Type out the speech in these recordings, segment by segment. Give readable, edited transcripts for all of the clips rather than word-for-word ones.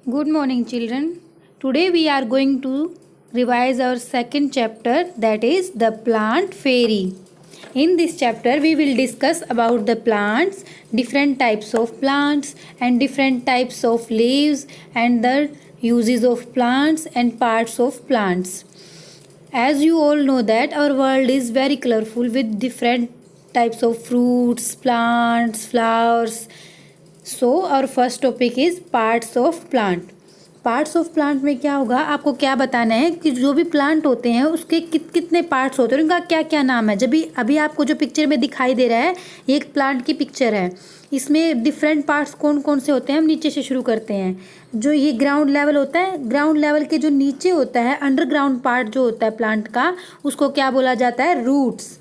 Good morning, children. Today we are going to revise our second chapter, that is the plant fairy. In this chapter we will discuss about the plants, different types of plants and different types of leaves and the uses of plants and parts of plants. As you all know that our world is very colorful with different types of fruits, plants, flowers. सो और first topic is parts of plant. Parts of plant में क्या होगा, आपको क्या बताना है कि जो भी प्लांट होते हैं उसके कितने पार्ट्स होते हैं, उनका क्या क्या नाम है. जब भी अभी आपको जो पिक्चर में दिखाई दे रहा है ये एक प्लांट की पिक्चर है. इसमें डिफरेंट पार्ट्स कौन कौन से होते हैं, हम नीचे से शुरू करते हैं. जो ये ग्राउंड लेवल होता है, ग्राउंड लेवल के जो नीचे होता है अंडरग्राउंड पार्ट जो होता है प्लांट का, उसको क्या बोला जाता है, रूट्स.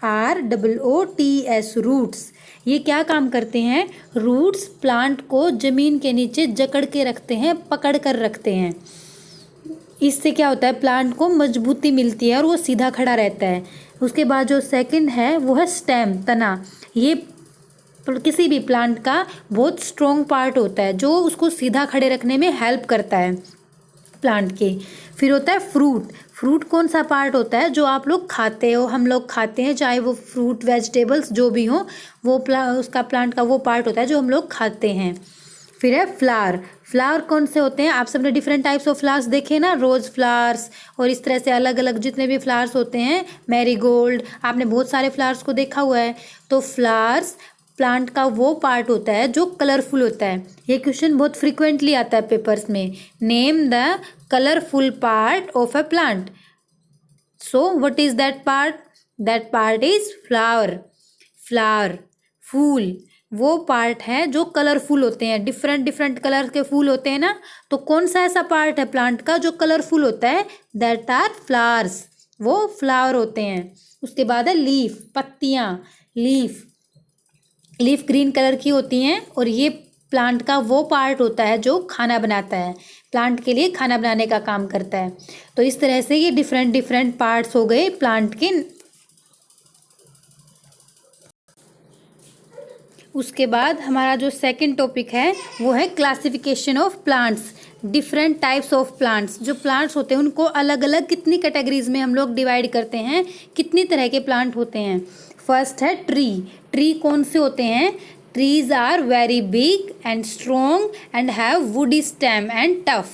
ROOTS, roots. ये क्या काम करते हैं, रूट्स प्लांट को ज़मीन के नीचे जकड़ के रखते हैं, पकड़ कर रखते हैं. इससे क्या होता है, प्लांट को मजबूती मिलती है और वो सीधा खड़ा रहता है. उसके बाद जो सेकंड है वो है स्टेम, तना. ये किसी भी प्लांट का बहुत स्ट्रॉन्ग पार्ट होता है जो उसको सीधा खड़े रखने में हेल्प करता है प्लांट के. फिर होता है फ्रूट. फ्रूट कौन सा पार्ट होता है, जो आप लोग खाते हो, हम लोग खाते हैं, चाहे वो फ्रूट वेजिटेबल्स जो भी हो, वो उसका प्लांट का वो पार्ट होता है जो हम लोग खाते हैं. फिर है फ्लावर. फ्लावर कौन से होते हैं, आप सबने डिफरेंट टाइप्स ऑफ फ्लावर्स देखे ना, रोज़ फ्लावर्स और इस तरह से अलग अलग जितने भी फ्लावर्स होते हैं, मैरीगोल्ड, आपने बहुत सारे फ्लावर्स को देखा हुआ है. तो फ्लावर्स प्लांट का वो पार्ट होता है जो कलरफुल होता है. ये क्वेश्चन बहुत फ्रिक्वेंटली आता है पेपर्स में. Name the colourful part of a plant. So what is that part, that part is flower. Flower, फूल, वो पार्ट है जो कलरफुल होते हैं. डिफरेंट डिफरेंट कलर के फूल होते हैं ना, तो कौन सा ऐसा पार्ट है प्लांट का जो कलरफुल होता है, दैट आर फ्लावर्स. वो फ्लावर होते हैं. उसके बाद है लीफ, पत्तियाँ. लीफ, लीफ ग्रीन कलर की होती हैं और ये प्लांट का वो पार्ट होता है जो खाना बनाता है, प्लांट के लिए खाना बनाने का काम करता है. तो इस तरह से ये डिफरेंट डिफरेंट पार्ट्स हो गए प्लांट के. उसके बाद हमारा जो सेकंड टॉपिक है वो है classification of plants. Different types of plants, जो प्लांट्स होते हैं उनको अलग अलग कितनी कैटेगरीज में हम लोग डिवाइड करते हैं, कितनी तरह के प्लांट होते हैं. फर्स्ट है ट्री. ट्री कौन से होते हैं, trees are very big and strong and have woody stem and tough.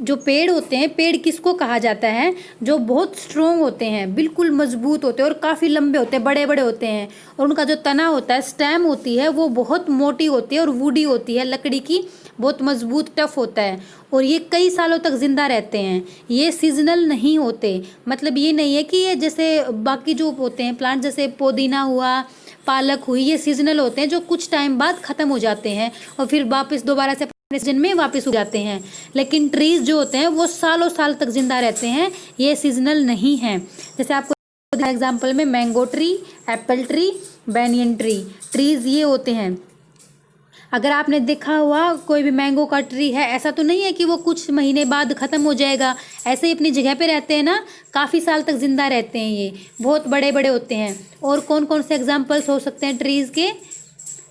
जो पेड़ होते हैं, पेड़ किसको कहा जाता है, जो बहुत स्ट्रॉन्ग होते हैं, बिल्कुल मजबूत होते हैं और काफ़ी लंबे होते हैं, बड़े बड़े होते हैं. और उनका जो तना होता है, स्टेम होती है, वो बहुत मोटी होती है और वुडी होती है, लकड़ी की, बहुत मजबूत टफ होता है. और ये कई सालों तक ज़िंदा रहते हैं. ये सीजनल नहीं होते, मतलब ये नहीं है कि ये जैसे बाकी जो होते हैं प्लांट, जैसे पुदीना हुआ, पालक हुई, ये सीजनल होते हैं जो कुछ टाइम बाद ख़त्म हो जाते हैं और फिर वापस दोबारा से अपने सीजन में वापस हो जाते हैं. लेकिन ट्रीज़ जो होते हैं वो सालों साल तक ज़िंदा रहते हैं, ये सीजनल नहीं हैं. जैसे आपको एग्जांपल में mango tree, Apple tree, banyan tree, trees ये होते हैं. अगर आपने देखा हुआ कोई भी मैंगो का ट्री है, ऐसा तो नहीं है कि वो कुछ महीने बाद ख़त्म हो जाएगा, ऐसे ही अपनी जगह पे रहते हैं ना, काफ़ी साल तक ज़िंदा रहते हैं, ये बहुत बड़े बड़े होते हैं. और कौन कौन से एग्जांपल्स हो सकते हैं ट्रीज़ के,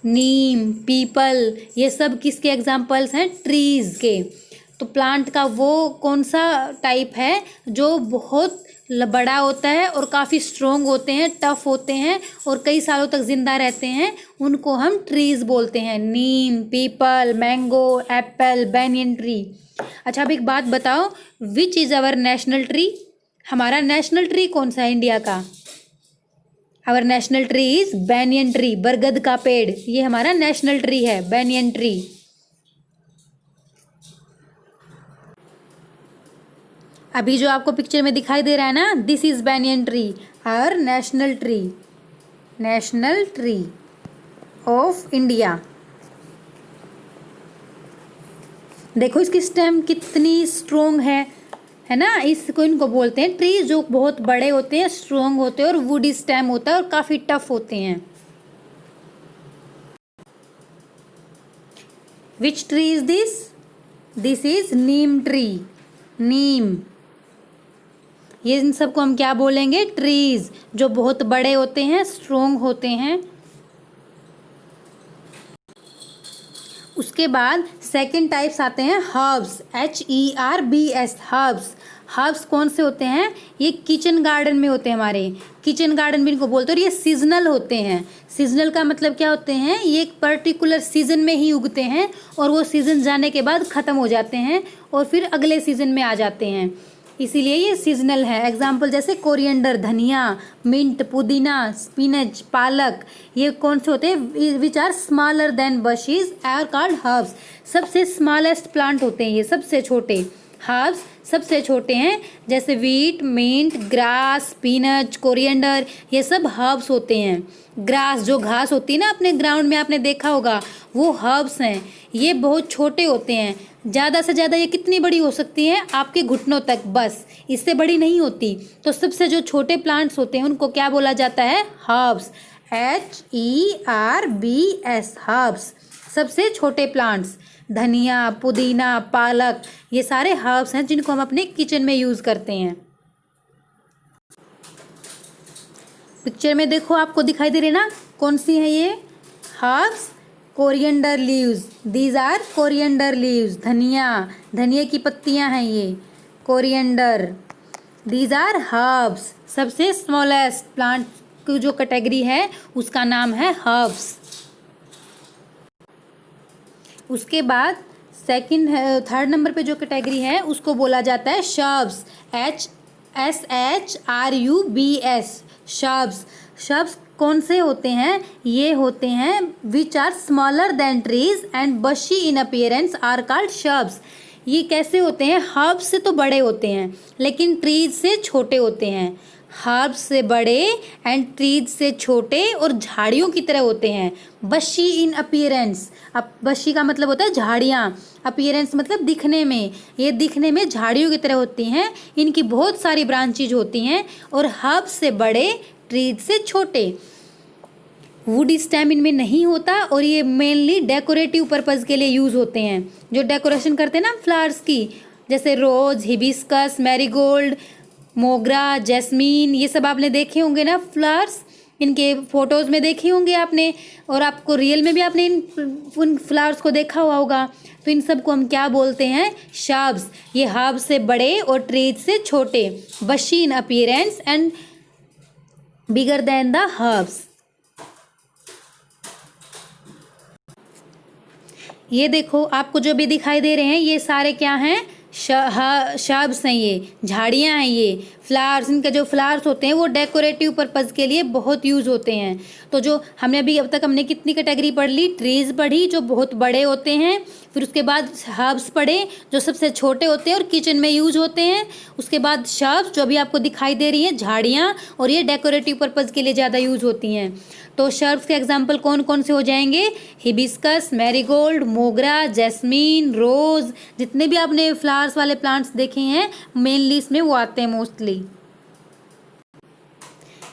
नीम, पीपल, ये सब किसके एग्जांपल्स हैं, ट्रीज़ के. तो प्लांट का वो कौन सा टाइप है जो बहुत बड़ा होता है और काफ़ी स्ट्रॉन्ग होते हैं, टफ होते हैं और कई सालों तक ज़िंदा रहते हैं, उनको हम ट्रीज़ बोलते हैं. Neem, peepal, mango, apple, banyan tree. अच्छा, अब एक बात बताओ, which is our national tree. हमारा नेशनल ट्री कौन सा है इंडिया का, our national tree is banyan tree. बरगद का पेड़, ये हमारा नेशनल ट्री है, बैनियन ट्री. अभी जो आपको पिक्चर में दिखाई दे रहा है ना, this is banyan tree, our national tree, national tree of India. देखो इसकी स्टेम कितनी स्ट्रोंग है ना. इसको इनको बोलते हैं ट्री जो बहुत बड़े होते हैं, स्ट्रोंग होते हैं और वुडी स्टेम होता है और काफ़ी टफ होते हैं. Which tree is this, this is Neem tree. नीम, ये इन सबको हम क्या बोलेंगे, ट्रीज़, जो बहुत बड़े होते हैं, स्ट्रोंग होते हैं. उसके बाद सेकंड टाइप्स आते हैं हर्ब्स, HERBS, हर्ब्स। हर्ब्स कौन से होते हैं? ये किचन गार्डन में होते हैं हमारे, किचन गार्डन भी इनको बोलते हैं। और ये सीजनल होते हैं। सीजनल का मतलब क्या होते हैं? ये एक पर्टिकुलर सीजन में ही उगते हैं और वो सीजन जाने के बाद ख़त्म हो जाते हैं और फिर अगले सीजन में आ जाते हैं, इसीलिए ये सीजनल है। एग्जाम्पल जैसे कोरिएंडर, धनिया, मिंट, पुदीना, स्पिनच, पालक, ये कौन से होते हैं? Which are smaller than bushes are called herbs. सबसे स्मॉलेस्ट प्लांट होते हैं ये, सबसे छोटे। हर्ब्स सबसे छोटे हैं, जैसे wheat, mint, grass, spinach, coriander, ये सब हर्ब्स होते हैं। ग्रास जो घास होती है ना अपने ग्राउंड में, आपने देखा होगा, वो हर्ब्स हैं। ये बहुत छोटे होते हैं, ज़्यादा से ज़्यादा ये कितनी बड़ी हो सकती हैं? आपके घुटनों तक, बस, इससे बड़ी नहीं होती। तो सबसे जो छोटे प्लांट्स होते हैं उनको क्या बोला जाता है? हर्ब्स, HERBS, हर्ब्स, सबसे छोटे प्लांट्स। धनिया, पुदीना, पालक, ये सारे हर्ब्स हैं जिनको हम अपने किचन में यूज़ करते हैं। पिक्चर में देखो, आपको दिखाई दे रही है ना, कौन सी है ये? Herbs, coriander leaves, these are coriander leaves. धनिया, धनिया की पत्तियां हैं ये, कोरिएंडर। These are herbs. सबसे स्मॉलेस्ट प्लांट की जो कैटेगरी है उसका नाम है हर्ब्स। उसके बाद थर्ड नंबर पे जो कैटेगरी है उसको बोला जाता है शर्ब्स, SHRUBS, शर्ब्स। शर्ब्स कौन से होते हैं? ये होते हैं which are smaller than trees and bushy in appearance are called shrubs. ये कैसे होते हैं? हर्ब्स से तो बड़े होते हैं लेकिन ट्रीज से छोटे होते हैं। हर्ब्स से बड़े एंड ट्रीज से छोटे और झाड़ियों की तरह होते हैं। बशी इन अपीयरेंस, अब बशी का मतलब होता है झाड़ियाँ, अपीयरेंस मतलब दिखने में, ये दिखने में झाड़ियों की तरह होती हैं। इनकी बहुत सारी ब्रांचेज होती हैं और हर्ब्स से बड़े, ट्रीज से छोटे। वुड स्टेम इनमें नहीं होता और ये मेनली डेकोरेटिव पर्पज़ के लिए यूज़ होते हैं। जो डेकोरेशन करते हैं ना फ्लावर्स की, जैसे रोज, हिबिस्कस, मैरीगोल्ड, मोगरा, जैस्मीन, ये सब आपने देखे होंगे ना फ्लावर्स, इनके फोटोज़ में देखे होंगे आपने, और आपको रियल में भी आपने उन फ्लावर्स को देखा हुआ होगा। तो इन सब को हम क्या बोलते हैं? शर्ब्स। ये हर्ब्स से बड़े और ट्रीज से छोटे, बशी in appearance and bigger than the herbs. ये देखो, आपको जो भी दिखाई दे रहे हैं ये सारे क्या हैं? शर्ब्स हैं, ये झाड़ियाँ हैं, ये फ्लावर्स। इनके जो फ्लावर्स होते हैं वो डेकोरेटिव पर्पज़ के लिए बहुत यूज़ होते हैं। तो जो हमने अभी अब तक हमने कितनी कैटेगरी पढ़ ली? ट्रीज़ पढ़ी जो बहुत बड़े होते हैं, फिर उसके बाद हर्ब्स पढ़े जो सबसे छोटे होते हैं और किचन में यूज होते हैं, उसके बाद शर्ब्स जो अभी आपको दिखाई दे रही हैं, झाड़ियाँ, और ये डेकोरेटिव पर्पज़ के लिए ज़्यादा यूज होती हैं। तो शर्ब्स के एग्जाम्पल कौन कौन से हो जाएंगे? हिबिस्कस, मैरीगोल्ड, मोगरा, जैस्मीन, रोज़, जितने भी आपने फ्लावर्स वाले प्लांट्स देखे हैं मेनली इसमें वो आते हैं मोस्टली।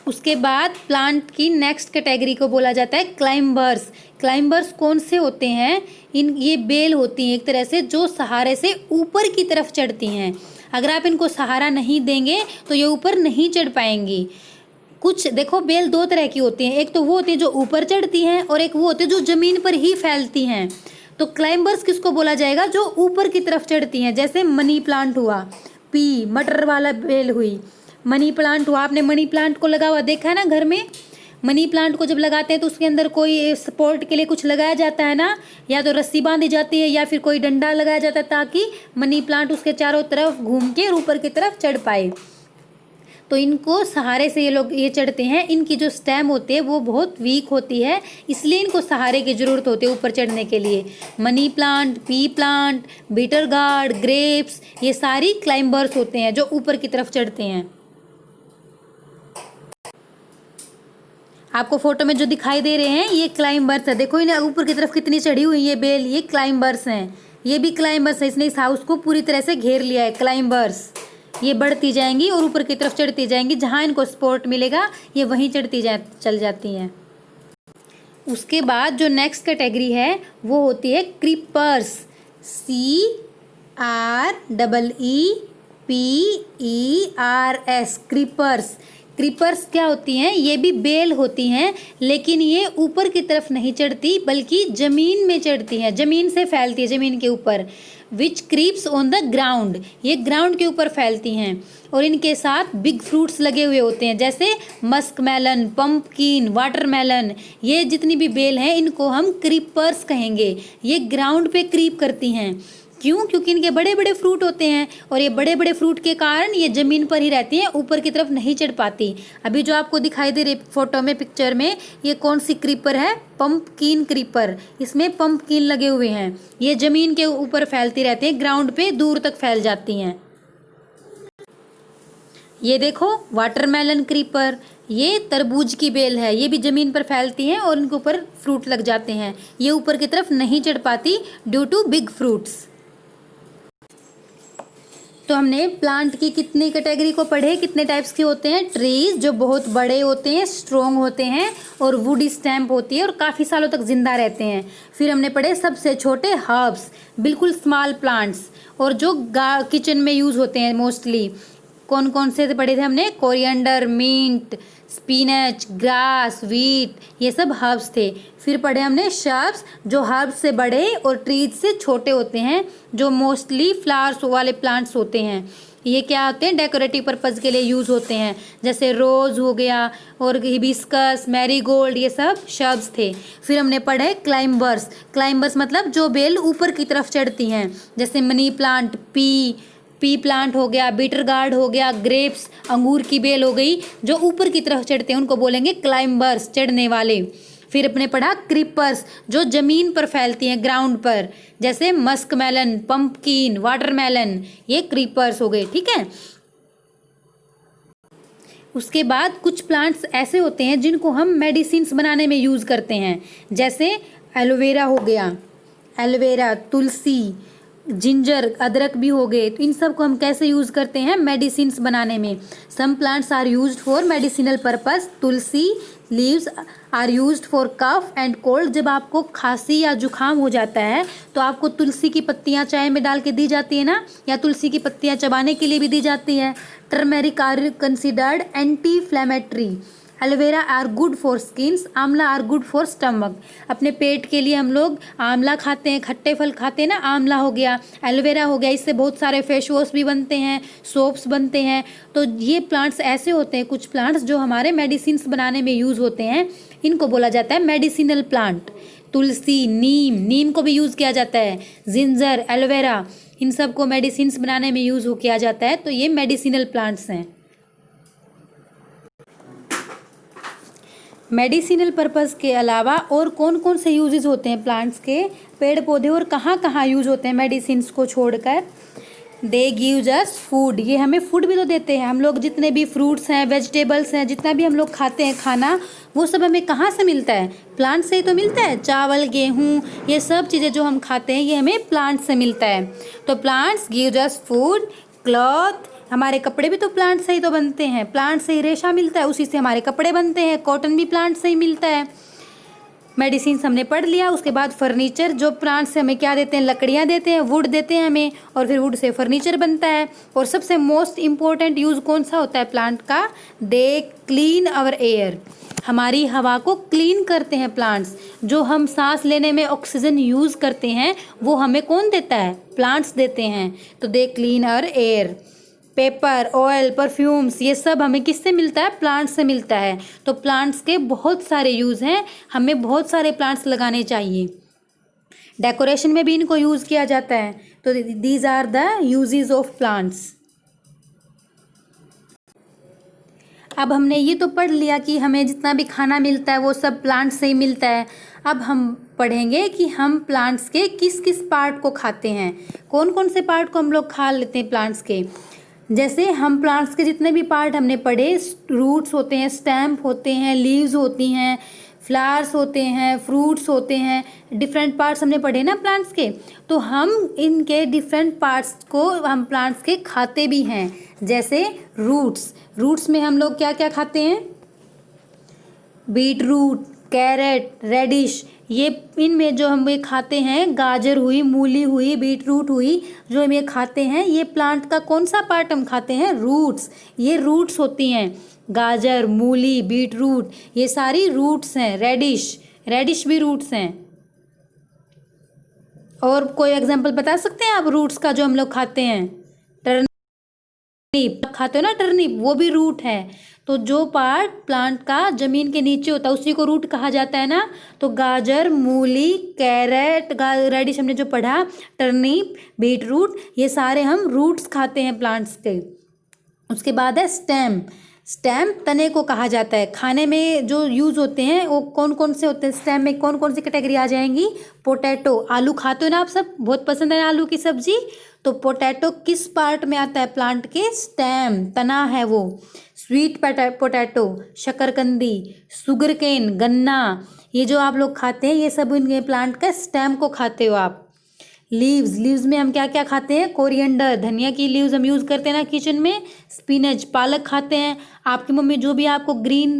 उसके बाद प्लांट की नेक्स्ट कैटेगरी को बोला जाता है क्लाइंबर्स। क्लाइंबर्स कौन से होते हैं? ये बेल होती हैं एक तरह से जो सहारे से ऊपर की तरफ चढ़ती हैं। अगर आप इनको सहारा नहीं देंगे तो ये ऊपर नहीं चढ़ पाएंगी। कुछ देखो, बेल दो तरह की होती हैं, एक तो वो होती है जो ऊपर चढ़ती हैं और एक वो होती है जो ज़मीन पर ही फैलती हैं। तो क्लाइंबर्स किसको बोला जाएगा? जो ऊपर की तरफ चढ़ती हैं। जैसे मनी प्लांट हुआ, पी मटर वाला बेल हुई, मनी प्लांट हुआ। आपने मनी प्लांट को लगा हुआ देखा है ना घर में? मनी प्लांट को जब लगाते हैं तो उसके अंदर कोई सपोर्ट के लिए कुछ लगाया जाता है ना, या तो रस्सी बांधी जाती है या फिर कोई डंडा लगाया जाता है ताकि मनी प्लांट उसके चारों तरफ घूम के ऊपर की तरफ चढ़ पाए। तो इनको सहारे से ये लोग ये चढ़ते हैं। इनकी जो स्टेम होती है वो बहुत वीक होती है, इसलिए इनको सहारे की ज़रूरत होती है ऊपर चढ़ने के लिए। Money plant, pea plant, bitter gourd, grapes, ये सारी क्लाइंबर्स होते हैं जो ऊपर की तरफ चढ़ते हैं। आपको फोटो में जो दिखाई दे रहे हैं ये क्लाइंबर्स है। देखो इन्हें ऊपर की तरफ कितनी चढ़ी हुई ये बेल, ये क्लाइंबर्स हैं। ये भी क्लाइंबर्स है, इसने इस हाउस को पूरी तरह से घेर लिया है। क्लाइंबर्स ये बढ़ती जाएंगी और ऊपर की तरफ चढ़ती जाएंगी, जहाँ इनको सपोर्ट मिलेगा ये वहीं चल जाती हैं। उसके बाद जो नेक्स्ट कैटेगरी है वो होती है क्रीपर्स, CREEPERS, क्रीपर्स। क्रीपर्स क्या होती हैं, ये भी बेल होती हैं, लेकिन ये ऊपर की तरफ नहीं चढ़ती बल्कि ज़मीन में चढ़ती हैं, ज़मीन से फैलती है, ज़मीन के ऊपर। विच क्रीप्स ऑन द ग्राउंड, ये ग्राउंड के ऊपर फैलती हैं और इनके साथ बिग फ्रूट्स लगे हुए होते हैं, जैसे मस्क मेलन, पम्पकिन, वाटरमेलन। ये जितनी भी बेल हैं इनको हम क्रीपर्स कहेंगे। ये ग्राउंड पे क्रीप करती हैं। क्यों? क्योंकि इनके बड़े बड़े फ्रूट होते हैं और ये बड़े बड़े फ्रूट के कारण ये ज़मीन पर ही रहती हैं, ऊपर की तरफ नहीं चढ़ पाती। अभी जो आपको दिखाई दे रही फोटो में, पिक्चर में, ये कौन सी क्रीपर है? Pumpkin creeper. इसमें पम्पकिन लगे हुए हैं। ये ज़मीन के ऊपर फैलती रहती हैं, ग्राउंड पे दूर तक फैल जाती हैं। ये देखो वाटरमेलन क्रीपर, ये तरबूज की बेल है, ये भी ज़मीन पर फैलती हैं और इनके ऊपर फ्रूट लग जाते हैं। ये ऊपर की तरफ नहीं चढ़ पाती ड्यू टू बिग फ्रूट्स। तो हमने प्लांट की कितनी कैटेगरी को पढ़े, कितने टाइप्स के होते हैं? ट्रीज जो बहुत बड़े होते हैं, स्ट्रॉन्ग होते हैं और वुडी स्टैम्प होती है और काफ़ी सालों तक जिंदा रहते हैं। फिर हमने पढ़े सबसे छोटे हर्ब्स, बिल्कुल स्मॉल प्लांट्स, और जो किचन में यूज़ होते हैं मोस्टली। कौन कौन से पढ़े थे हमने? Coriander, mint, spinach, grass, wheat, ये सब हर्ब्स थे। फिर पढ़े हमने शर्ब्स, जो हर्ब्स से बड़े और ट्रीज से छोटे होते हैं, जो मोस्टली फ्लावर्स वाले प्लांट्स होते हैं। ये क्या होते हैं? डेकोरेटिव पर्पज़ के लिए यूज़ होते हैं, जैसे रोज़ हो गया और हिबिस्कस, मैरीगोल्ड, ये सब शर्ब्स थे। फिर हमने पढ़े क्लाइंबर्स। क्लाइंबर्स मतलब जो बेल ऊपर की तरफ चढ़ती हैं, जैसे मनी प्लांट, पी प्लांट हो गया, बीटर गार्ड हो गया, ग्रेप्स, अंगूर की बेल हो गई, जो ऊपर की तरफ चढ़ते हैं उनको बोलेंगे क्लाइंबर्स, चढ़ने वाले। फिर अपने पढ़ा क्रीपर्स, जो ज़मीन पर फैलती हैं, ग्राउंड पर, जैसे मस्क मेलन, पम्पकिन, वाटरमेलन, ये क्रीपर्स हो गए। ठीक है। उसके बाद कुछ प्लांट्स ऐसे होते हैं जिनको हम मेडिसिन्स बनाने में यूज़ करते हैं, जैसे एलोवेरा हो गया, एलोवेरा, तुलसी, जिंजर, अदरक भी हो गए। तो इन सब को हम कैसे यूज़ करते हैं? मेडिसिन्स बनाने में। Some plants are used for medicinal purpose. Tulsi leaves are used for cough and cold. जब आपको खांसी या जुकाम हो जाता है तो आपको तुलसी की पत्तियां चाय में डाल के दी जाती है ना, या तुलसी की पत्तियां चबाने के लिए भी दी जाती है। Turmeric are considered anti inflammatory. Aloe vera are good for skins. Amla are good for stomach. अपने पेट के लिए हम लोग आंवला खाते हैं, खट्टे फल खाते हैं ना, आंवला हो गया, एलोवेरा हो गया, इससे बहुत सारे फेस वॉश भी बनते हैं, सोप्स बनते हैं। तो ये प्लांट्स ऐसे होते हैं, कुछ प्लांट्स जो हमारे मेडिसिन्स बनाने में यूज़ होते हैं, इनको बोला जाता है मेडिसिनल प्लांट। तुलसी, नीम को भी यूज़ किया जाता है, जिंजर, एलोवेरा, इन सब को मेडिसिन्स बनाने में यूज़ किया जाता है। तो ये मेडिसिनल प्लांट्स हैं। मेडिसिनल पर्पज़ के अलावा और कौन कौन से यूजेस होते हैं प्लांट्स के, पेड़ पौधे, और कहाँ कहाँ यूज़ होते हैं मेडिसिन्स को छोड़कर? दे गिव्स अस फूड। ये हमें फूड भी तो देते हैं। हम लोग जितने भी फ्रूट्स हैं, वेजिटेबल्स हैं, जितना भी हम लोग खाते हैं खाना, वो सब हमें कहाँ से मिलता है? प्लांट से ही तो मिलता है। चावल, गेहूँ, ये सब चीज़ें जो हम खाते हैं ये हमें प्लांट से मिलता है। तो plants gives us food, cloth, हमारे कपड़े भी तो प्लांट से ही तो बनते हैं। प्लांट से ही रेशा मिलता है, उसी से हमारे कपड़े बनते हैं। कॉटन भी प्लांट से ही मिलता है। मेडिसिन हमने पढ़ लिया। उसके बाद फर्नीचर, जो प्लांट से हमें क्या देते हैं? लकड़ियाँ देते हैं, वुड देते हैं हमें, और फिर वुड से फर्नीचर बनता है। और सबसे मोस्ट इम्पोर्टेंट यूज़ कौन सा होता है प्लांट का? They clean our air. हमारी हवा को क्लीन करते हैं प्लांट्स। जो हम सांस लेने में ऑक्सीजन यूज़ करते हैं वो हमें कौन देता है? प्लांट्स देते हैं। तो they clean our air. Paper, oil, perfumes, ये सब हमें किससे मिलता है? प्लांट्स से मिलता है। तो प्लांट्स के बहुत सारे यूज़ हैं, हमें बहुत सारे प्लांट्स लगाने चाहिए। डेकोरेशन में भी इनको यूज़ किया जाता है। तो these are the uses of plants. अब हमने ये तो पढ़ लिया कि हमें जितना भी खाना मिलता है वो सब प्लांट्स से ही मिलता है। अब हम पढ़ेंगे कि हम प्लांट्स के किस किस पार्ट को खाते हैं, कौन कौन से पार्ट को हम लोग खा लेते हैं प्लांट्स के। जैसे हम प्लांट्स के जितने भी पार्ट हमने पढ़े, रूट्स होते हैं, स्टैम्प होते हैं, लीव्स होती हैं, फ्लावर्स होते हैं, फ्रूट्स होते हैं, डिफरेंट पार्ट्स हमने पढ़े ना प्लांट्स के। तो हम इनके डिफरेंट पार्ट्स को हम प्लांट्स के खाते भी हैं। जैसे रूट्स में हम लोग क्या क्या खाते हैं? बीट रूट, कैरेट, रेडिश, ये इनमें जो हम ये खाते हैं, गाजर हुई, मूली हुई, बीट रूट हुई, जो हम ये खाते हैं, ये प्लांट का कौन सा पार्ट हम खाते हैं? रूट्स। ये रूट्स होती हैं। गाजर, मूली, बीट रूट, ये सारी रूट्स हैं। रेडिश, रेडिश भी रूट्स हैं। और कोई एग्जांपल बता सकते हैं आप रूट्स का जो हम लोग खाते हैं? टर्निप खाते हो ना, टर्निप, वो भी रूट है। तो जो पार्ट प्लांट का जमीन के नीचे होता है उसी को रूट कहा जाता है ना। तो गाजर, मूली, कैरेट, रेडिश हमने जो पढ़ा, टर्निप, बीट रूट, ये सारे हम रूट्स खाते हैं प्लांट्स के। उसके बाद है स्टेम। स्टेम तने को कहा जाता है। खाने में जो यूज़ होते हैं वो कौन कौन से होते हैं? स्टेम में कौन कौन सी कैटेगरी आ जाएंगी? पोटैटो, आलू खाते हो ना आप सब, बहुत पसंद है आलू की सब्जी। तो पोटैटो किस पार्ट में आता है? प्लांट के स्टेम, तना है वो। स्वीट पोटैटो, शकरकंदी, शुगरकेन, गन्ना, ये जो आप लोग खाते हैं ये सब इनके प्लांट का स्टेम को खाते हो आप। लीव्स, लीव्स में हम क्या क्या खाते हैं? कोरिएंडर, धनिया की लीव्स हम यूज़ करते हैं ना किचन में। स्पिनच, पालक खाते हैं। आपकी मम्मी जो भी आपको ग्रीन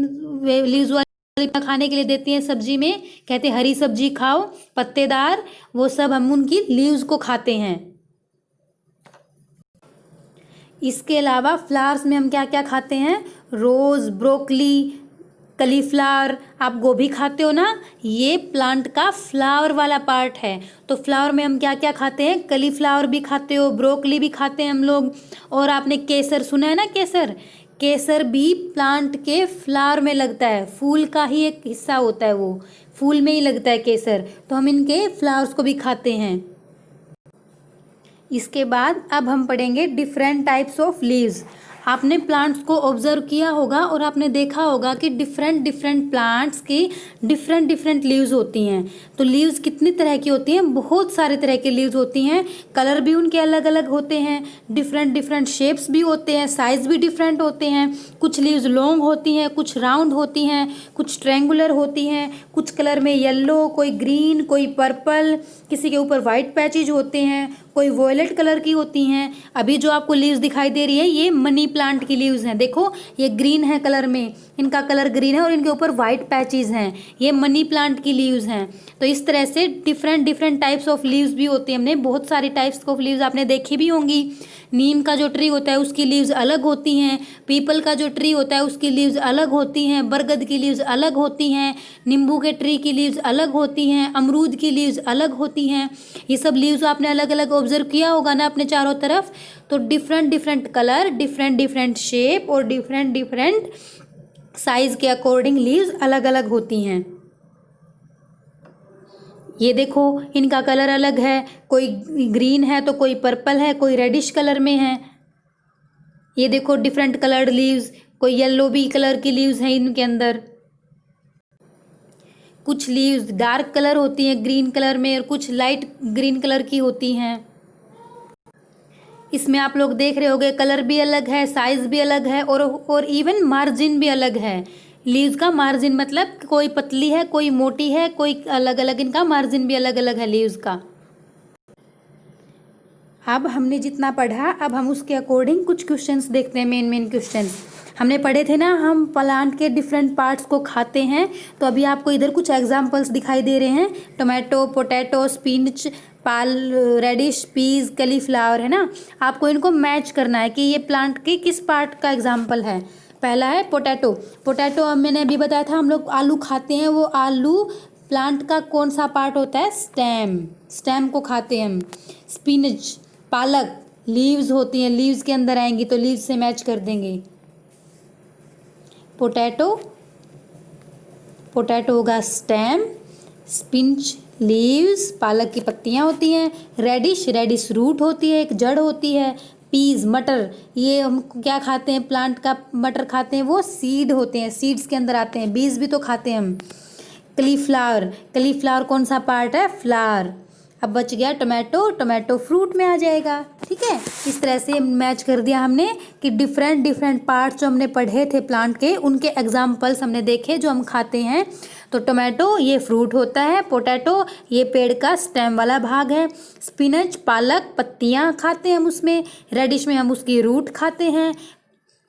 लीव्स वाली खाने के लिए देती हैं सब्जी में, कहते हैं हरी सब्जी खाओ, पत्तेदार, वो सब हम उनकी लीव्स को खाते हैं। इसके अलावा फ्लावर्स में हम क्या क्या खाते हैं? रोज, ब्रोकली, कलीफ्लावर, आप गोभी खाते हो ना, ये प्लांट का फ्लावर वाला पार्ट है। तो फ्लावर में हम क्या क्या खाते हैं? कलीफ्लावर भी खाते हो, ब्रोकली भी खाते हैं हम लोग। और आपने केसर सुना है ना, केसर, केसर भी प्लांट के फ्लावर में लगता है, फूल का ही एक हिस्सा होता है, वो फूल में ही लगता है केसर। तो हम इनके फ्लावर्स को भी खाते हैं। इसके बाद अब हम पढ़ेंगे डिफरेंट टाइप्स ऑफ लीव्स। आपने प्लांट्स को ऑब्जर्व किया होगा और आपने देखा होगा कि डिफरेंट डिफरेंट प्लांट्स की डिफरेंट डिफरेंट लीव्स होती हैं। तो लीव्स कितनी तरह की होती हैं? बहुत सारे तरह की लीव्स होती हैं। कलर भी उनके अलग अलग होते हैं, डिफरेंट डिफरेंट शेप्स भी होते हैं, साइज भी डिफरेंट होते हैं। कुछ लीव्स लॉन्ग होती हैं, कुछ राउंड होती हैं, कुछ ट्रायंगुलर होती हैं, कुछ कलर में येलो, कोई ग्रीन, कोई पर्पल, किसी के ऊपर वाइट पैचेज होते हैं, कोई वॉयलेट कलर की होती हैं। अभी जो आपको लीव्स दिखाई दे रही है ये मनी प्लांट की लीव्स हैं। देखो ये ग्रीन है कलर में, इनका कलर ग्रीन है और इनके ऊपर वाइट पैचेस हैं, ये मनी प्लांट की लीव्स हैं। तो इस तरह से different different types of leaves भी होती हैं। हमने बहुत सारी टाइप्स ऑफ लीव्स आपने देखी भी होंगी। नीम का जो ट्री होता है उसकी लीव्स अलग होती हैं, पीपल का जो ट्री होता है उसकी लीव्स अलग होती हैं, बरगद की लीव्स अलग होती हैं, नींबू के ट्री की लीव्स अलग होती हैं, अमरूद की लीव्स अलग होती हैं। ये सब लीव्स आपने अलग अलग ऑब्जर्व किया होगा ना अपने चारों तरफ। तो different different colour, different different shape और डिफरेंट डिफरेंट साइज के अकॉर्डिंग लीव्स अलग अलग होती हैं। ये देखो इनका कलर अलग है, कोई ग्रीन है तो कोई पर्पल है, कोई रेडिश कलर में है। ये देखो डिफरेंट कलर्ड लीव्स, कोई येलो भी कलर की लीव्स हैं इनके अंदर। कुछ लीव्स डार्क कलर होती हैं ग्रीन कलर में और कुछ लाइट ग्रीन कलर की होती हैं। इसमें आप लोग देख रहे होंगे कलर भी अलग है, साइज भी अलग है और इवन मार्जिन भी अलग है। लीव्स का मार्जिन मतलब कोई पतली है, कोई मोटी है, कोई अलग अलग, इनका मार्जिन भी अलग अलग है लीव्स का। अब हमने जितना पढ़ा अब हम उसके अकॉर्डिंग कुछ क्वेश्चंस देखते हैं। मेन मेन क्वेश्चंस हमने पढ़े थे ना, हम प्लांट के डिफरेंट पार्ट्स को खाते हैं। तो अभी आपको इधर कुछ एग्जांपल्स दिखाई दे रहे हैं, tomato, potato, spinach, radish, peas, cauliflower, है ना। आपको इनको मैच करना है कि ये प्लांट के किस पार्ट का एग्जाम्पल है। पहला है पोटैटो। पोटैटो अब मैंने अभी बताया था, हम लोग आलू खाते हैं, वो आलू प्लांट का कौन सा पार्ट होता है? स्टेम, स्टेम को खाते हैं हम। स्पिनच, पालक, लीव्स होती हैं, लीव्स के अंदर आएंगी तो लीव्स से मैच कर देंगे। पोटैटो, पोटैटो होगा स्टेम, स्पिनच लीव्स, पालक की पत्तियां होती हैं। रेडिश, रेडिश रूट होती है, एक जड़ होती है। पीज, मटर, ये हम क्या खाते हैं? प्लांट का मटर खाते हैं, वो सीड होते हैं, सीड्स के अंदर आते हैं, बीज भी तो खाते हैं हम। कलीफ्लावर, कलीफ्लावर कौन सा पार्ट है? फ्लावर। अब बच गया टोमेटो, टोमेटो फ्रूट में आ जाएगा। ठीक है, इस तरह से मैच कर दिया हमने कि डिफरेंट डिफरेंट पार्ट्स जो हमने पढ़े थे प्लांट के, उनके एग्जाम्पल्स हमने देखे जो हम खाते हैं। तो टोमेटो ये फ्रूट होता है, पोटैटो ये पेड़ का स्टेम वाला भाग है, स्पिनच पालक पत्तियां खाते हैं हम उसमें, रेडिश में हम उसकी रूट खाते हैं,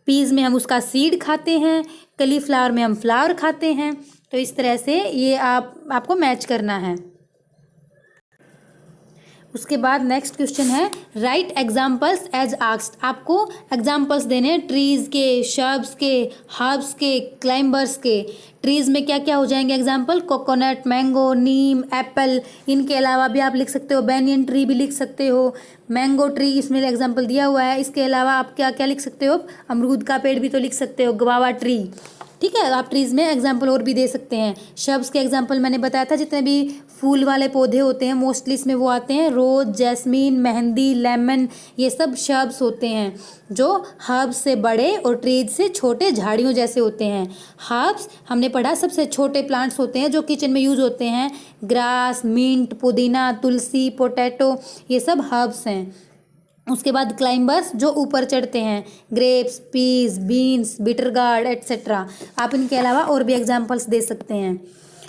पीज में हम उसका सीड खाते हैं, कलीफ्लावर में हम फ्लावर खाते हैं, तो इस तरह से ये आपको मैच करना है। उसके बाद नेक्स्ट क्वेश्चन है राइट एग्जाम्पल्स एज आस्क्ड। आपको एग्जाम्पल्स देने हैं ट्रीज़ के, शर्ब्स के, हर्ब्स के, क्लाइंबर्स के। ट्रीज़ में क्या क्या हो जाएंगे एग्जाम्पल? कोकोनट, मैंगो, नीम, एप्पल। इनके अलावा भी आप लिख सकते हो बैनियन ट्री भी लिख सकते हो, मैंगो ट्री इसमें एग्जाम्पल दिया हुआ है। इसके अलावा आप क्या क्या लिख सकते हो? अमरूद का पेड़ भी तो लिख सकते हो, गवावा ट्री। ठीक है, आप ट्रीज़ में एग्जाम्पल और भी दे सकते हैं। शर्ब्स के एग्जाम्पल मैंने बताया था, जितने भी फूल वाले पौधे होते हैं मोस्टली इसमें वो आते हैं, रोज़, जैस्मीन, मेहंदी, लेमन, ये सब शर्ब्स होते हैं जो हर्ब्स से बड़े और ट्रीज से छोटे झाड़ियों जैसे होते हैं। हर्ब्स हमने पढ़ा सबसे छोटे प्लांट्स होते हैं जो किचन में यूज़ होते हैं। ग्रास, मिंट, पुदीना, तुलसी, पोटैटो, ये सब हर्ब्स हैं। उसके बाद क्लाइंबर्स जो ऊपर चढ़ते हैं, grapes, peas, beans, bitter gourd etcetera. आप इनके अलावा और भी एग्जाम्पल्स दे सकते हैं।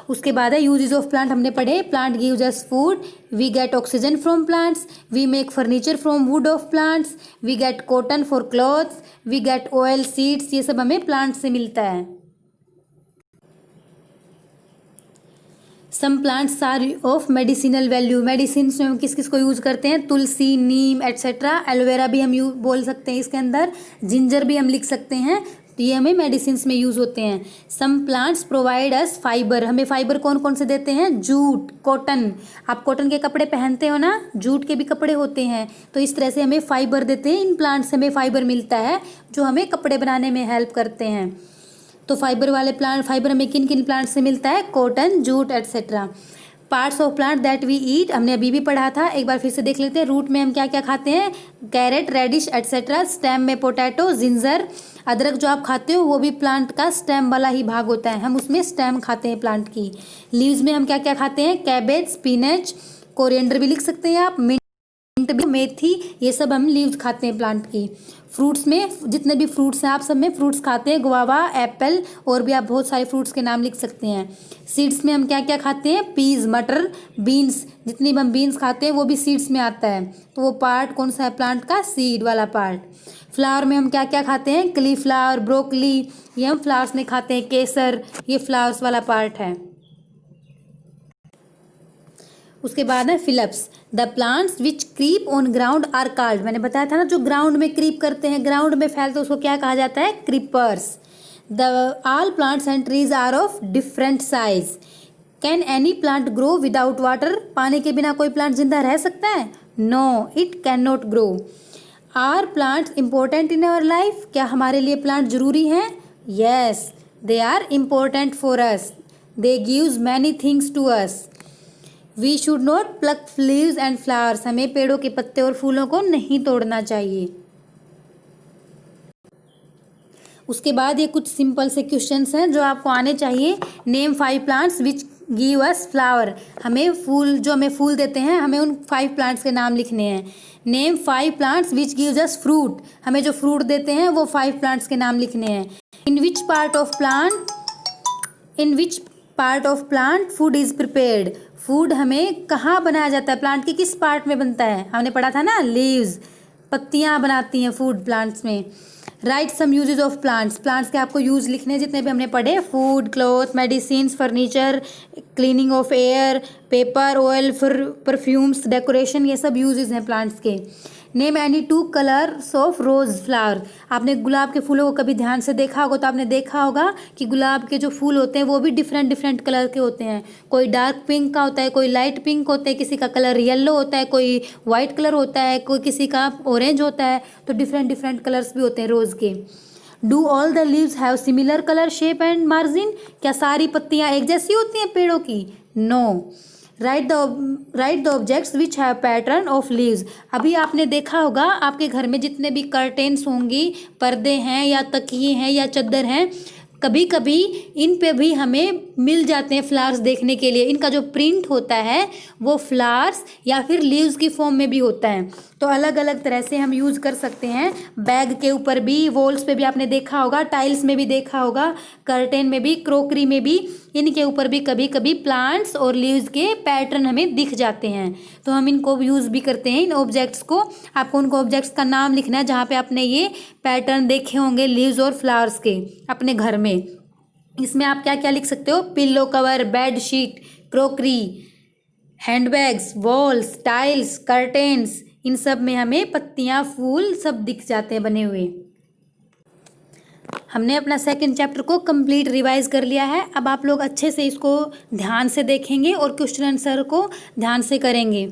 उसके बाद है यूजेस ऑफ प्लांट हमने पढ़े। Plant gives us food, we get oxygen from plants, we make furniture from wood of plants, we get cotton for clothes, we get oil, seeds, ये सब हमें प्लांट से मिलता है। Some plants are of medicinal value. Medicine में हम किस किस को यूज़ करते हैं? तुलसी, नीम एट्सेट्रा। एलोवेरा भी हम बोल सकते हैं इसके अंदर। जिंजर भी हम लिख सकते हैं, तो ये हमें मेडिसिन में यूज़ होते हैं। Some plants provide us fibre. हमें फाइबर कौन कौन से देते हैं? Jute, cotton. आप कॉटन के कपड़े पहनते हो ना, जूट के भी कपड़े होते हैं। तो इस तरह से हमें फाइबर देते हैं। इन प्लांट से हमें फाइबर मिलता है जो हमें कपड़े बनाने में हेल्प करते हैं। तो फाइबर वाले प्लांट, फाइबर हमें किन किन प्लांट से मिलता है? Cotton, jute etcetera. Parts of plant that we eat हमने अभी भी पढ़ा था, एक बार फिर से देख लेते हैं। रूट में हम क्या क्या खाते हैं? Carrot, radish etcetera. स्टेम में पोटैटो, जिंजर। अदरक जो आप खाते हो वो भी प्लांट का स्टेम वाला ही भाग होता है, हम उसमें स्टेम खाते हैं प्लांट की। लीव्स में हम क्या क्या खाते हैं? कैबेज, स्पिनच, कोरिएंडर भी लिख सकते हैं आप, मिंट भी, मेथी, ये सब हम लीव्स खाते हैं प्लांट की। फ्रूट्स में जितने भी फ्रूट्स हैं आप सब में फ्रूट्स खाते हैं, गुआवा, एप्पल, और भी आप बहुत सारे फ्रूट्स के नाम लिख सकते हैं। सीड्स में हम क्या क्या खाते हैं? पीज, मटर, बीन्स, जितनी भी हम बीन्स खाते हैं वो भी सीड्स में आता है। तो वो पार्ट कौन सा है प्लांट का? सीड वाला पार्ट। फ्लावर में हम क्या क्या खाते हैं? कलीफ्लावर, ब्रोकली, ये हम फ्लावर्स में खाते हैं। केसर, ये फ्लावर्स वाला पार्ट है। उसके बाद है फिलप्स। The plants which creep on ground are called. मैंने बताया था ना, जो ग्राउंड में क्रीप करते हैं, ग्राउंड में फैलते हैं, उसको क्या कहा जाता है? Creepers. The all plants and trees are of different size. Can any plant grow without water. पानी के बिना कोई प्लांट जिंदा रह सकता है? No, it can not grow. Are plants important in our life. क्या हमारे लिए प्लांट जरूरी हैं? Yes, they are important for us, they gives many things to us. We should not pluck leaves and flowers. हमें पेड़ों के पत्ते और फूलों को नहीं तोड़ना चाहिए। उसके बाद ये कुछ सिंपल से क्वेश्चंस हैं जो आपको आने चाहिए। Name 5 plants which give us flower. हमें फूल, जो हमें फूल देते हैं, हमें उन 5 प्लांट्स के नाम लिखने हैं। Name 5 plants which gives us fruit. हमें जो फ्रूट देते हैं वो 5 प्लांट्स के नाम लिखने हैं। In which part of plant food is prepared. Food हमें कहाँ बनाया जाता है? प्लांट के किस पार्ट में बनता है? हमने पढ़ा था ना, लीव्स, पत्तियाँ बनाती हैं फूड प्लांट्स में। Right some uses of plants. Plants के आपको यूज लिखने जितने भी हमने पढ़े, food, cloth, medicine, furniture, cleaning of air, paper, oil, perfumes, decoration, ये सब यूजेस हैं प्लांट्स के। Name any 2 colours of rose flower. आपने गुलाब के फूलों को कभी ध्यान से देखा होगा तो आपने देखा होगा कि गुलाब के जो फूल होते हैं वो भी डिफरेंट डिफरेंट कलर के होते हैं। कोई डार्क पिंक का होता है, कोई लाइट पिंक होता है, किसी का कलर येलो होता है, कोई वाइट कलर होता है, कोई किसी का ऑरेंज होता है। तो डिफरेंट डिफरेंट कलर्स भी होते हैं रोज़ के। Do all the leaves have similar colour, shape and margin. क्या सारी पत्तियाँ एक जैसी होती हैं पेड़ों की? No. Right the objects which have pattern of leaves. अभी आपने देखा होगा आपके घर में जितने भी कर्टेन्स होंगी, पर्दे हैं या तकिए हैं या चद्दर हैं, कभी कभी इन पे भी हमें मिल जाते हैं फ्लावर्स देखने के लिए। इनका जो प्रिंट होता है वो फ्लावर्स या फिर लीव्स की फॉर्म में भी होता है। तो अलग अलग तरह से हम यूज़ कर सकते हैं। बैग के ऊपर भी, वॉल्स पे भी आपने देखा होगा, टाइल्स में भी देखा होगा, कर्टेन में भी, क्रोकरी में भी, इनके ऊपर भी कभी कभी प्लांट्स और लीव्स के पैटर्न हमें दिख जाते हैं। तो हम इनको यूज़ भी करते हैं, इन ऑब्जेक्ट्स को। आपको उनको ऑब्जेक्ट्स का नाम लिखना है जहाँ पे आपने ये पैटर्न देखे होंगे लीव्स और फ्लावर्स के अपने घर में। इसमें आप क्या क्या लिख सकते हो, pillow cover, bed sheet, crockery, handbags, walls, tiles, curtains, इन सब में हमें पत्तियाँ, फूल सब दिख जाते हैं बने हुए। हमने अपना सेकंड चैप्टर को कंप्लीट रिवाइज कर लिया है। अब आप लोग अच्छे से इसको ध्यान से देखेंगे और क्वेश्चन आंसर को ध्यान से करेंगे।